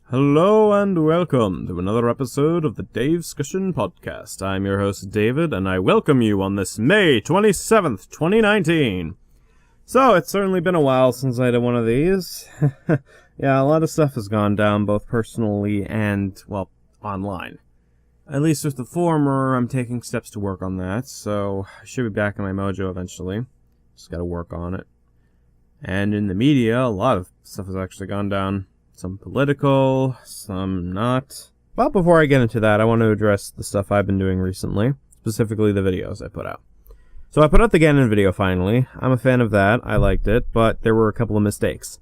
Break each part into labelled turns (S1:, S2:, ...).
S1: Hello and welcome to another episode of the Davescussion Podcast. I'm your host David, and I welcome you on this May 27th, 2019. So, it's certainly been a while since I did one of these. Yeah, a lot of stuff has gone down, both personally and, well, online. At least with the former, I'm taking steps to work on that, so I should be back in my mojo eventually. Just gotta work on it. And in the media, a lot of stuff has actually gone down. Some political, some not. But before I get into that, I want to address the stuff I've been doing recently, specifically the videos I put out. So I put out the Ganon video finally. I'm a fan of that, I liked it, but there were a couple of mistakes.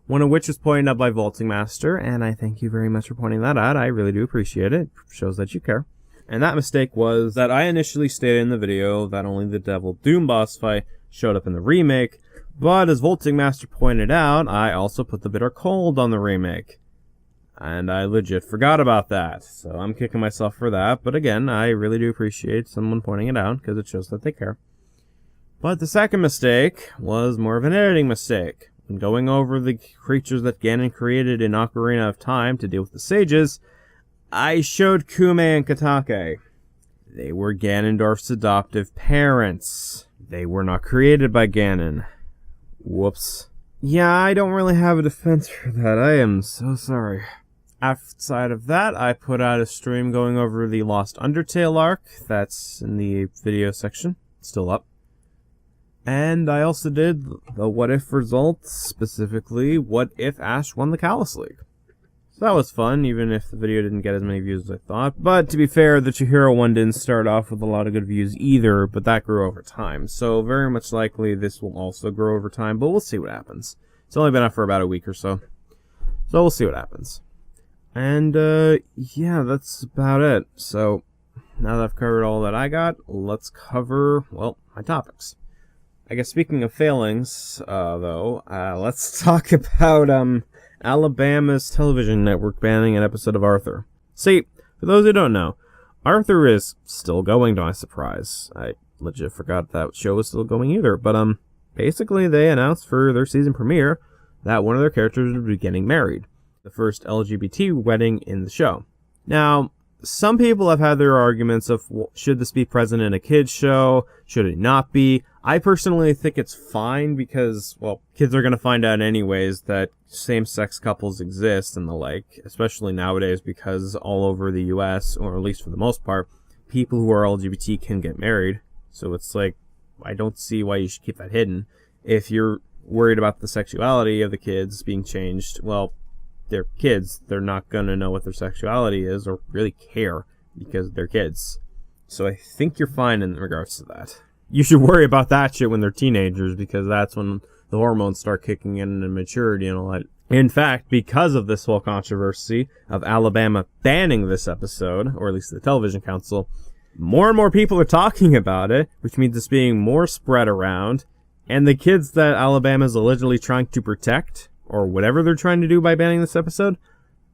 S1: One of which was pointed out by Vaulting Master, and I thank you very much for pointing that out. I really do appreciate it. It shows that you care. And that mistake was that I initially stated in the video that only the Devil Doom boss fight showed up in the remake, but as Vaulting Master pointed out, I also put the Bitter Cold on the remake. And I legit forgot about that, so I'm kicking myself for that. But again, I really do appreciate someone pointing it out, because it shows that they care. But the second mistake was more of an editing mistake. When going over the creatures that Ganon created in Ocarina of Time to deal with the sages, I showed Kume and Katake. They were Ganondorf's adoptive parents. They were not created by Ganon. Whoops. Yeah, I don't really have a defense for that. I am so sorry. Outside of that, I put out a stream going over the Lost Undertale arc. That's in the video section. Still up. And I also did the What If results, specifically, what if Ash won the Callus League? So that was fun, even if the video didn't get as many views as I thought. But to be fair, the Chihiro one didn't start off with a lot of good views either, but that grew over time. So very much likely this will also grow over time, but we'll see what happens. It's only been out for about a week or so. So we'll see what happens. And, yeah, that's about it. So, now that I've covered all that I got, let's cover, well, my topics. I guess speaking of failings, though, let's talk about, Alabama's television network banning an episode of Arthur. See, for those who don't know, Arthur is still going, to my surprise. I legit forgot that show was still going either, but, basically they announced for their season premiere that one of their characters would be getting married. The first LGBT wedding in the show. Now, some people have had their arguments of, well, should this be present in a kid's show? Should it not be? I personally think it's fine because, well, kids are going to find out anyways that same-sex couples exist and the like, especially nowadays because all over the US, or at least for the most part, people who are LGBT can get married. So it's like, I don't see why you should keep that hidden. If you're worried about the sexuality of the kids being changed, well, they're kids. They're not going to know what their sexuality is or really care because they're kids. So I think you're fine in regards to that. You should worry about that shit when they're teenagers because that's when the hormones start kicking in and maturity and all that. In fact, because of this whole controversy of Alabama banning this episode, or at least the television council, more and more people are talking about it, which means it's being more spread around. And the kids that Alabama is allegedly trying to protect, or whatever they're trying to do by banning this episode,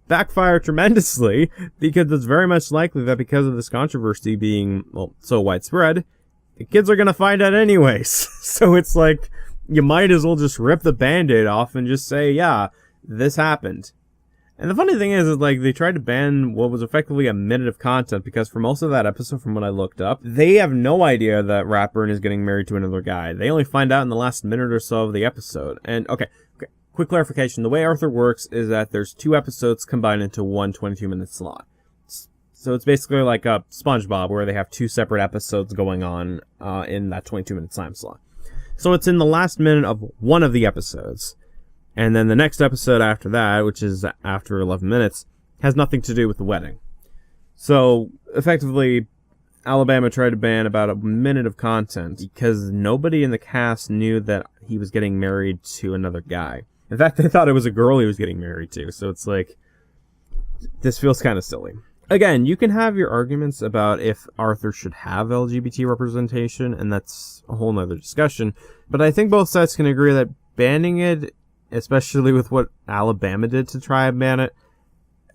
S1: backfire tremendously, because it's very much likely that because of this controversy being, well, so widespread, the kids are going to find out anyways. So it's like, you might as well just rip the Band-Aid off and just say, yeah, this happened. And the funny thing is like, they tried to ban what was effectively a minute of content, because for most of that episode, from what I looked up, they have no idea that Ratburn is getting married to another guy. They only find out in the last minute or so of the episode. And, okay. Quick clarification, the way Arthur works is that there's 2 episodes combined into one 22-minute slot. So it's basically like a SpongeBob, where they have 2 separate episodes going on in that 22-minute time slot. So it's in the last minute of one of the episodes. And then the next episode after that, which is after 11 minutes, has nothing to do with the wedding. So, effectively, Alabama tried to ban about a minute of content because nobody in the cast knew that he was getting married to another guy. In fact, they thought it was a girl he was getting married to, so it's like, this feels kind of silly. Again, you can have your arguments about if Arthur should have LGBT representation, and that's a whole nother discussion, but I think both sides can agree that banning it, especially with what Alabama did to try and ban it,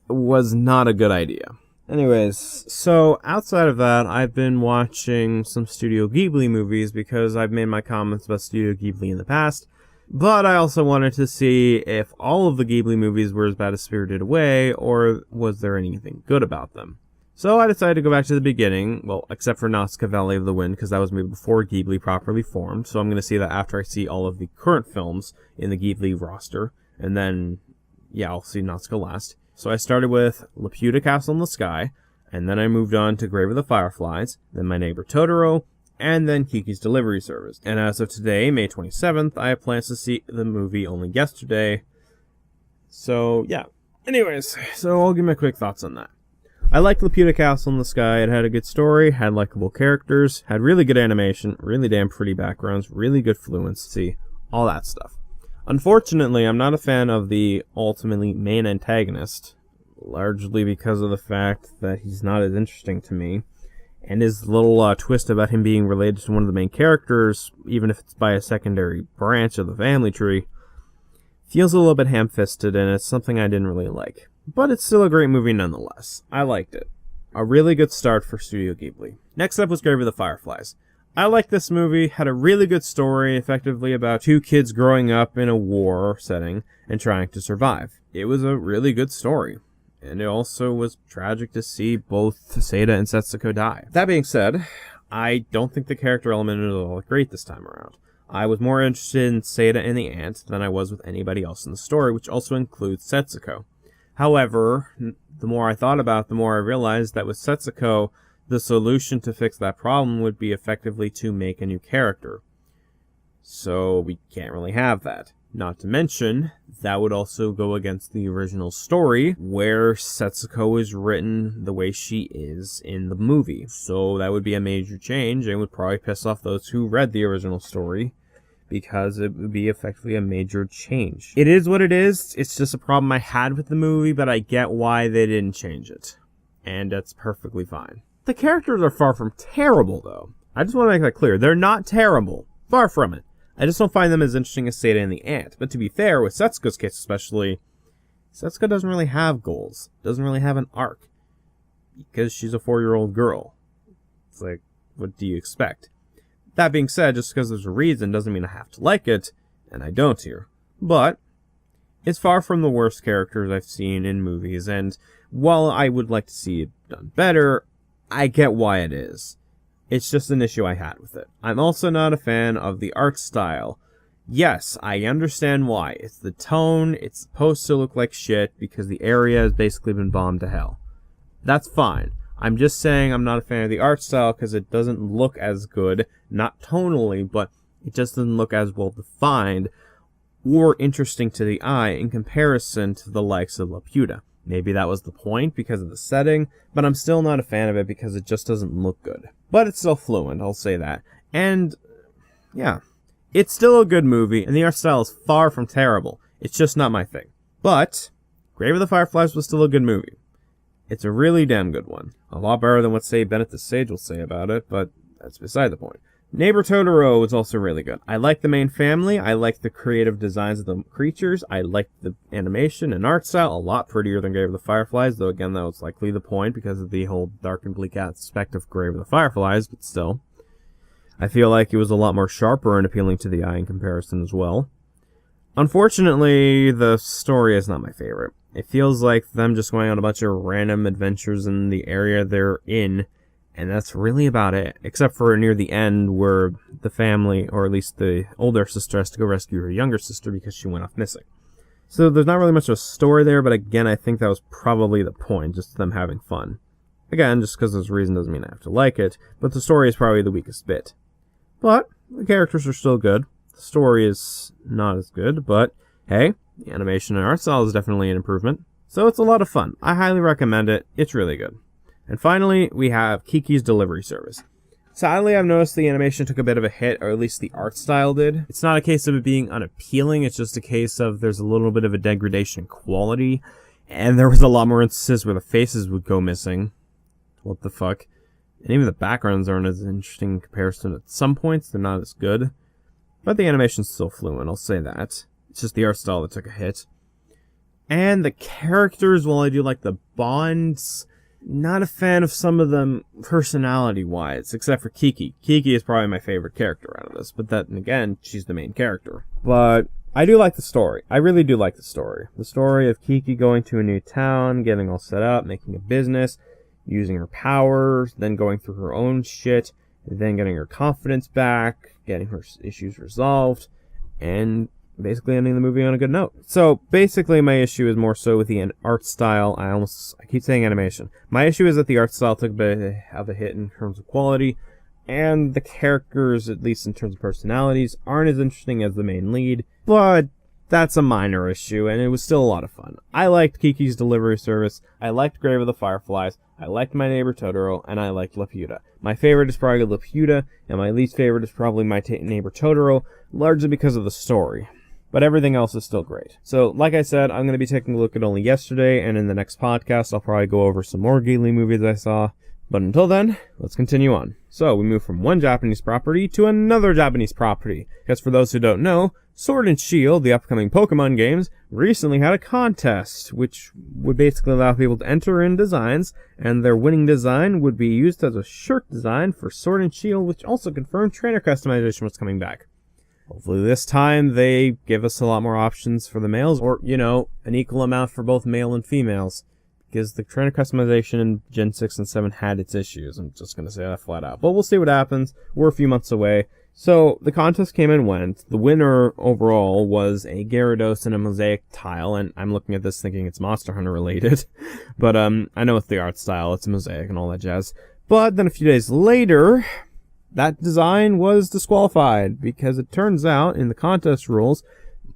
S1: was not a good idea. Anyways, so outside of that, I've been watching some Studio Ghibli movies because I've made my comments about Studio Ghibli in the past. But I also wanted to see if all of the Ghibli movies were as bad as Spirited Away, or was there anything good about them. So I decided to go back to the beginning, well, except for Nausicaa Valley of the Wind, because that was made before Ghibli properly formed, so I'm going to see that after I see all of the current films in the Ghibli roster, and then, yeah, I'll see Nausicaa last. So I started with Laputa Castle in the Sky, and then I moved on to Grave of the Fireflies, then My Neighbor Totoro, and then Kiki's Delivery Service. And as of today, May 27th, I have plans to see the movie only yesterday. So, yeah. Anyways, so I'll give my quick thoughts on that. I liked Laputa Castle in the Sky. It had a good story, had likable characters, had really good animation, really damn pretty backgrounds, really good fluency, all that stuff. Unfortunately, I'm not a fan of the ultimately main antagonist, largely because of the fact that he's not as interesting to me. And his little twist about him being related to one of the main characters, even if it's by a secondary branch of the family tree, feels a little bit ham-fisted, and it's something I didn't really like. But it's still a great movie nonetheless. I liked it. A really good start for Studio Ghibli. Next up was Grave of the Fireflies. I liked this movie, had a really good story, effectively about two kids growing up in a war setting and trying to survive. It was a really good story. And it also was tragic to see both Seda and Setsuko die. That being said, I don't think the character element is all that great this time around. I was more interested in Seda and the ant than I was with anybody else in the story, which also includes Setsuko. However, the more I thought about it, the more I realized that with Setsuko, the solution to fix that problem would be effectively to make a new character. So we can't really have that. Not to mention, that would also go against the original story, where Setsuko is written the way she is in the movie. So that would be a major change, and would probably piss off those who read the original story, because it would be effectively a major change. It is what it is. It's just a problem I had with the movie, but I get why they didn't change it. And that's perfectly fine. The characters are far from terrible, though. I just want to make that clear. They're not terrible. Far from it. I just don't find them as interesting as Seda and the Ant. But to be fair, with Setsuko's case especially, Setsuko doesn't really have goals. Doesn't really have an arc. Because she's a 4-year-old girl. It's like, what do you expect? That being said, just because there's a reason doesn't mean I have to like it, and I don't here. But it's far from the worst characters I've seen in movies, and while I would like to see it done better, I get why it is. It's just an issue I had with it. I'm also not a fan of the art style. Yes, I understand why. It's the tone, it's supposed to look like shit because the area has basically been bombed to hell. That's fine. I'm just saying I'm not a fan of the art style because it doesn't look as good, not tonally, but it just doesn't look as well defined or interesting to the eye in comparison to the likes of Laputa. Maybe that was the point because of the setting, but I'm still not a fan of it because it just doesn't look good. But it's still fluent, I'll say that. And, yeah, it's still a good movie, and the art style is far from terrible. It's just not my thing. But Grave of the Fireflies was still a good movie. It's a really damn good one. A lot better than what, say, Bennett the Sage will say about it, but that's beside the point. Neighbor Totoro was also really good. I like the main family. I like the creative designs of the creatures. I like the animation and art style. A lot prettier than Grave of the Fireflies, though again, that was likely the point because of the whole dark and bleak aspect of Grave of the Fireflies, but still. I feel like it was a lot more sharper and appealing to the eye in comparison as well. Unfortunately, the story is not my favorite. It feels like them just going on a bunch of random adventures in the area they're in, and that's really about it, except for near the end where the family, or at least the older sister, has to go rescue her younger sister because she went off missing. So there's not really much of a story there, but again, I think that was probably the point, just them having fun. Again, just because there's a reason doesn't mean I have to like it, but the story is probably the weakest bit. But the characters are still good. The story is not as good, but hey, the animation and art style is definitely an improvement. So it's a lot of fun. I highly recommend it. It's really good. And finally, we have Kiki's Delivery Service. Sadly, I've noticed the animation took a bit of a hit, or at least the art style did. It's not a case of it being unappealing, it's just a case of there's a little bit of a degradation in quality, and there was a lot more instances where the faces would go missing. What the fuck? And even the backgrounds aren't as interesting in comparison. At some points, they're not as good. But the animation's still fluent, I'll say that. It's just the art style that took a hit. And the characters, while I do like the bonds, not a fan of some of them personality-wise, except for Kiki. Kiki is probably my favorite character out of this, but then again, she's the main character. But I do like the story. I really do like the story. The story of Kiki going to a new town, getting all set up, making a business, using her powers, then going through her own shit, then getting her confidence back, getting her issues resolved, and basically ending the movie on a good note. So basically my issue is more so with the art style. I keep saying animation. My issue is that the art style took a bit of a hit in terms of quality, and the characters, at least in terms of personalities, aren't as interesting as the main lead, but that's a minor issue, and it was still a lot of fun. I liked Kiki's delivery service, I liked Grave of the Fireflies, I liked My Neighbor Totoro, and I liked Laputa. My favorite is probably Laputa, and my least favorite is probably My Neighbor Totoro, largely because of the story. But everything else is still great. So, like I said, I'm going to be taking a look at only yesterday, and in the next podcast, I'll probably go over some more Ghibli movies I saw. But until then, let's continue on. So, we move from one Japanese property to another Japanese property. Because for those who don't know, Sword and Shield, the upcoming Pokemon games, recently had a contest, which would basically allow people to enter in designs, and their winning design would be used as a shirt design for Sword and Shield, which also confirmed trainer customization was coming back. Hopefully this time they give us a lot more options for the males, or, an equal amount for both male and females. Because the trainer customization in Gen 6 and 7 had its issues. I'm just going to say that flat out. But we'll see what happens. We're a few months away. So the contest came and went. The winner overall was a Gyarados and a Mosaic tile. And I'm looking at this thinking it's Monster Hunter related. But I know it's the art style. It's a Mosaic and all that jazz. But then a few days later, that design was disqualified. Because it turns out in the contest rules,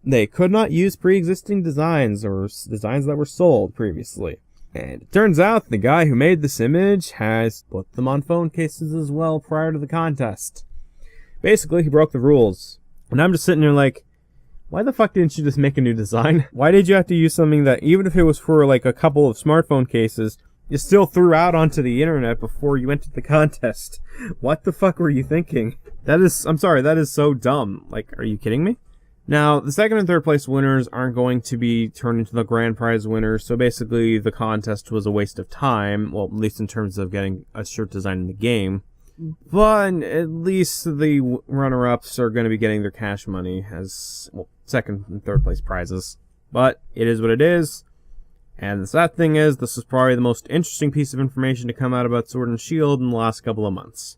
S1: they could not use pre-existing designs or designs that were sold previously. And it turns out the guy who made this image has put them on phone cases as well prior to the contest. Basically, he broke the rules. And I'm just sitting there like, why the fuck didn't you just make a new design? Why did you have to use something that, even if it was for like a couple of smartphone cases, you still threw out onto the internet before you entered the contest? What the fuck were you thinking? That is so dumb. Like, are you kidding me? Now, the second and third place winners aren't going to be turned into the grand prize winners, so basically the contest was a waste of time, well, at least in terms of getting a shirt design in the game. But at least the runner-ups are going to be getting their cash money as, well, second and third place prizes. But it is what it is, and the sad thing is, this is probably the most interesting piece of information to come out about Sword and Shield in the last couple of months.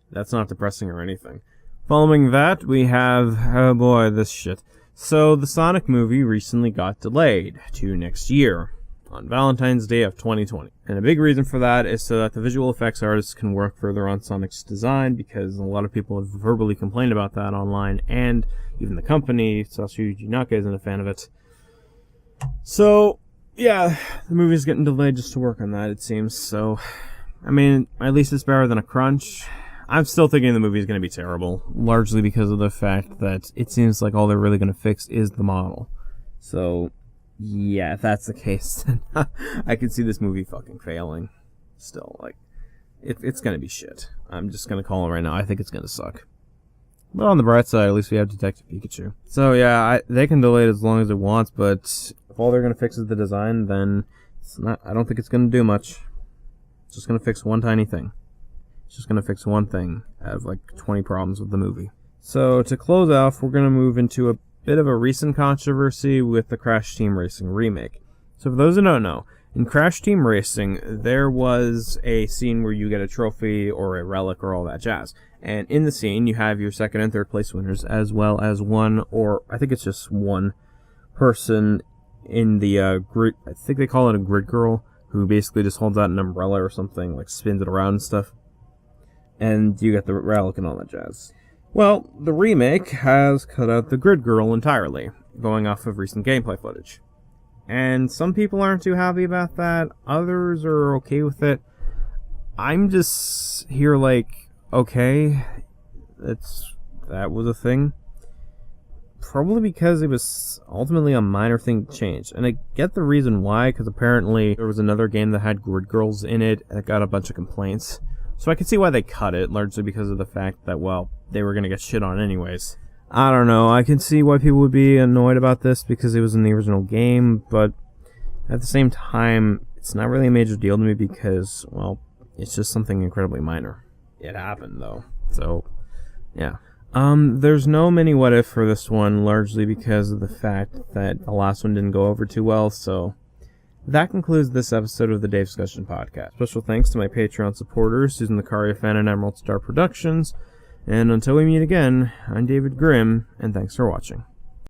S1: That's not depressing or anything. Following that, we have, oh boy, this shit. So, the Sonic movie recently got delayed to next year, on Valentine's Day of 2020. And a big reason for that is so that the visual effects artists can work further on Sonic's design, because a lot of people have verbally complained about that online, and even the company, Satoshi Naka, isn't a fan of it. So, yeah, the movie's getting delayed just to work on that, it seems. So, I mean, at least it's better than a crunch. I'm still thinking the movie's going to be terrible, largely because of the fact that it seems like all they're really going to fix is the model. So, yeah, if that's the case, then I can see this movie fucking failing. Still, like, it's going to be shit. I'm just going to call it right now. I think it's going to suck. But on the bright side, at least we have Detective Pikachu. So, yeah, they can delay it as long as it wants, but if all they're going to fix is the design, then I don't think it's going to do much. It's just going to fix one tiny thing. It's just going to fix one thing out of like 20 problems with the movie. So to close off, we're going to move into a bit of a recent controversy with the Crash Team Racing remake. So for those who don't know, in Crash Team Racing, there was a scene where you get a trophy or a relic or all that jazz. And in the scene, you have your second and third place winners, as well as one, or I think it's just one person in the grid. I think they call it a grid girl, who basically just holds out an umbrella or something, like spins it around and stuff. And you get the relic and all that jazz. Well, the remake has cut out the grid girl entirely, going off of recent gameplay footage. And some people aren't too happy about that, others are okay with it. I'm just here like, okay, that was a thing. Probably because it was ultimately a minor thing to change. And I get the reason why, because apparently there was another game that had grid girls in it that got a bunch of complaints. So I can see why they cut it, largely because of the fact that, well, they were going to get shit on anyways. I don't know, I can see why people would be annoyed about this because it was in the original game, but at the same time, it's not really a major deal to me because, well, it's just something incredibly minor. It happened, though. So, yeah. There's no mini what if for this one, largely because of the fact that the last one didn't go over too well, so that concludes this episode of the Davescussion Podcast. Special thanks to my Patreon supporters, Susan the Caria Fan and Emerald Star Productions, and until we meet again, I'm David Grimm, and thanks for watching.